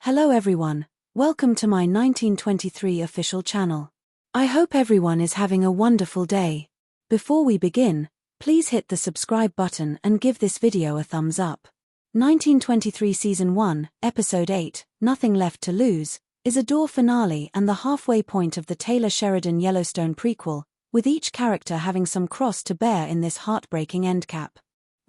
Hello everyone, welcome to my 1923 official channel. I hope everyone is having a wonderful day. Before we begin, please hit the subscribe button and give this video a thumbs up. 1923 Season 1, Episode 8, Nothing Left to Lose, is a door finale and the halfway point of the Taylor Sheridan Yellowstone prequel, with each character having some cross to bear in this heartbreaking endcap.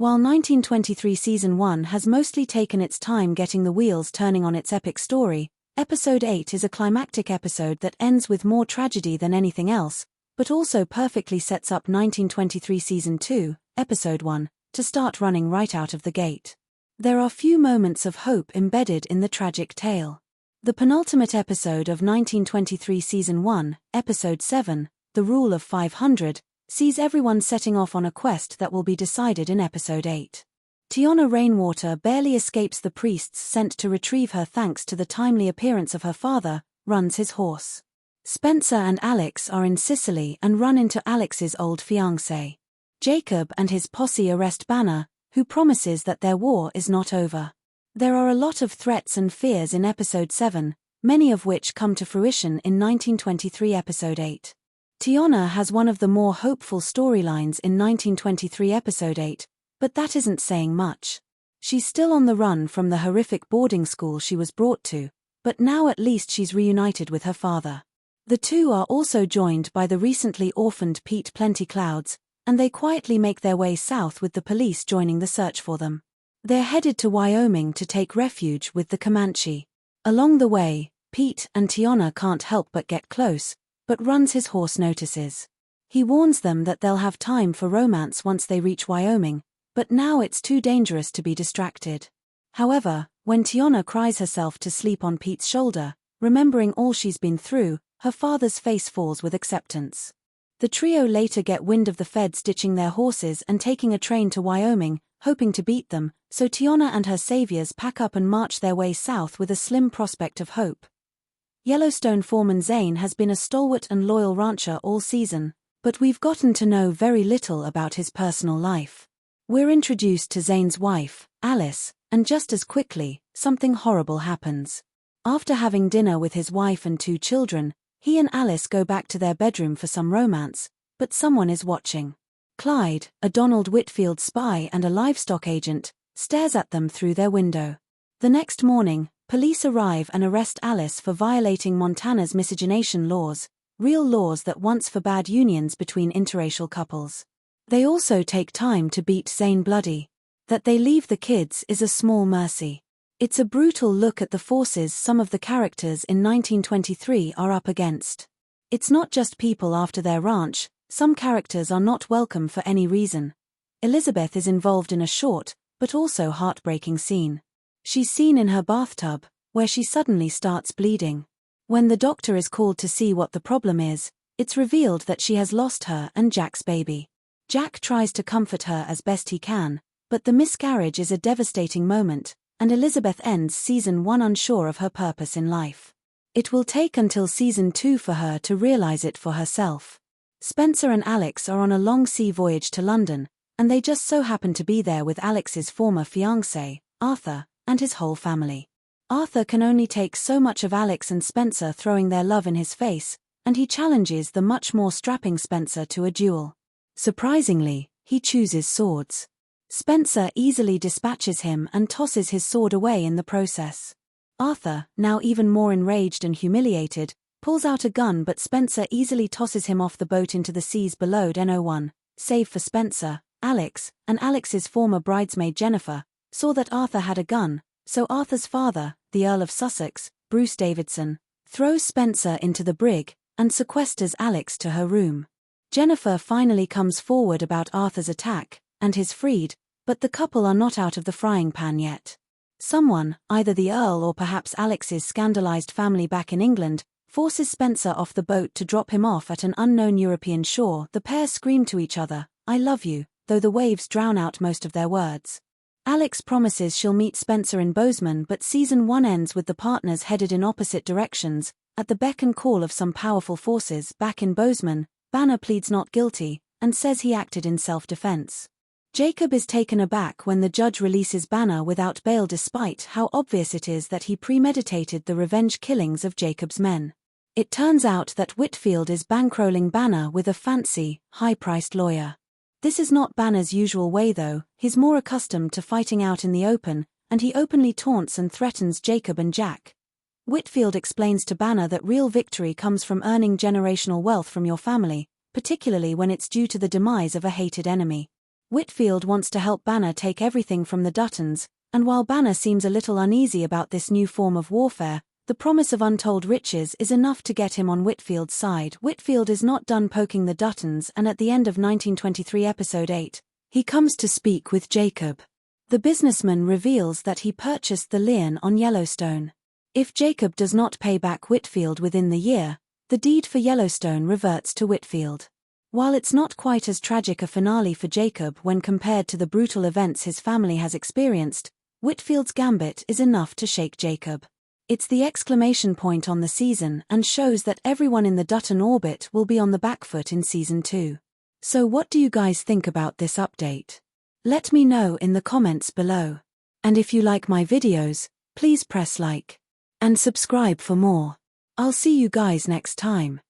While 1923 Season 1 has mostly taken its time getting the wheels turning on its epic story, Episode 8 is a climactic episode that ends with more tragedy than anything else, but also perfectly sets up 1923 Season 2, Episode 1, to start running right out of the gate. There are few moments of hope embedded in the tragic tale. The penultimate episode of 1923 Season 1, Episode 7, The Rule of 500, sees everyone setting off on a quest that will be decided in Episode 8. Tiona Rainwater barely escapes the priests sent to retrieve her thanks to the timely appearance of her father, runs his horse. Spencer and Alex are in Sicily and run into Alex's old fiancé. Jacob and his posse arrest Banner, who promises that their war is not over. There are a lot of threats and fears in Episode 7, many of which come to fruition in 1923 Episode 8. Tiona has one of the more hopeful storylines in 1923 Episode 8, but that isn't saying much. She's still on the run from the horrific boarding school she was brought to, but now at least she's reunited with her father. The two are also joined by the recently orphaned Pete Plentyclouds, and they quietly make their way south with the police joining the search for them. They're headed to Wyoming to take refuge with the Comanche. Along the way, Pete and Tiona can't help but get close, but Run's his horse notices. He warns them that they'll have time for romance once they reach Wyoming, but now it's too dangerous to be distracted. However, when Tiona cries herself to sleep on Pete's shoulder, remembering all she's been through, her father's face falls with acceptance. The trio later get wind of the feds ditching their horses and taking a train to Wyoming, hoping to beat them, so Tiona and her saviors pack up and march their way south with a slim prospect of hope. Yellowstone foreman Zane has been a stalwart and loyal rancher all season, but we've gotten to know very little about his personal life. We're introduced to Zane's wife, Alice, and just as quickly, something horrible happens. After having dinner with his wife and 2 children, he and Alice go back to their bedroom for some romance, but someone is watching. Clyde, a Donald Whitfield spy and a livestock agent, stares at them through their window. The next morning, police arrive and arrest Alice for violating Montana's miscegenation laws, real laws that once forbade unions between interracial couples. They also take time to beat Zane bloody. That they leave the kids is a small mercy. It's a brutal look at the forces some of the characters in 1923 are up against. It's not just people after their ranch, some characters are not welcome for any reason. Elizabeth is involved in a short, but also heartbreaking scene. She's seen in her bathtub, where she suddenly starts bleeding. When the doctor is called to see what the problem is, it's revealed that she has lost her and Jack's baby. Jack tries to comfort her as best he can, but the miscarriage is a devastating moment, and Elizabeth ends Season 1 unsure of her purpose in life. It will take until Season 2 for her to realize it for herself. Spencer and Alex are on a long sea voyage to London, and they just so happen to be there with Alex's former fiancé, Arthur, and his whole family. Arthur can only take so much of Alex and Spencer throwing their love in his face, and he challenges the much more strapping Spencer to a duel. Surprisingly, he chooses swords. Spencer easily dispatches him and tosses his sword away in the process. Arthur, now even more enraged and humiliated, pulls out a gun, but Spencer easily tosses him off the boat into the seas below. No1, save for Spencer, Alex, and Alex's former bridesmaid Jennifer, saw that Arthur had a gun, so Arthur's father, the Earl of Sussex, Bruce Davidson, throws Spencer into the brig and sequesters Alex to her room. Jennifer finally comes forward about Arthur's attack, and is freed, but the couple are not out of the frying pan yet. Someone, either the Earl or perhaps Alex's scandalized family back in England, forces Spencer off the boat to drop him off at an unknown European shore. The pair scream to each other, "I love you," though the waves drown out most of their words. Alex promises she'll meet Spencer in Bozeman, but Season 1 ends with the partners headed in opposite directions. At the beck and call of some powerful forces back in Bozeman, Banner pleads not guilty, and says he acted in self-defense. Jacob is taken aback when the judge releases Banner without bail despite how obvious it is that he premeditated the revenge killings of Jacob's men. It turns out that Whitfield is bankrolling Banner with a fancy, high-priced lawyer. This is not Banner's usual way though, he's more accustomed to fighting out in the open, and he openly taunts and threatens Jacob and Jack. Whitfield explains to Banner that real victory comes from earning generational wealth from your family, particularly when it's due to the demise of a hated enemy. Whitfield wants to help Banner take everything from the Duttons, and while Banner seems a little uneasy about this new form of warfare, the promise of untold riches is enough to get him on Whitfield's side. Whitfield is not done poking the Duttons, and at the end of 1923 episode 8, he comes to speak with Jacob. The businessman reveals that he purchased the Lien on Yellowstone. If Jacob does not pay back Whitfield within the year, the deed for Yellowstone reverts to Whitfield. While it's not quite as tragic a finale for Jacob when compared to the brutal events his family has experienced, Whitfield's gambit is enough to shake Jacob. It's the exclamation point on the season and shows that everyone in the Dutton orbit will be on the back foot in season 2. So what do you guys think about this update? Let me know in the comments below. And if you like my videos, please press like and subscribe for more. I'll see you guys next time.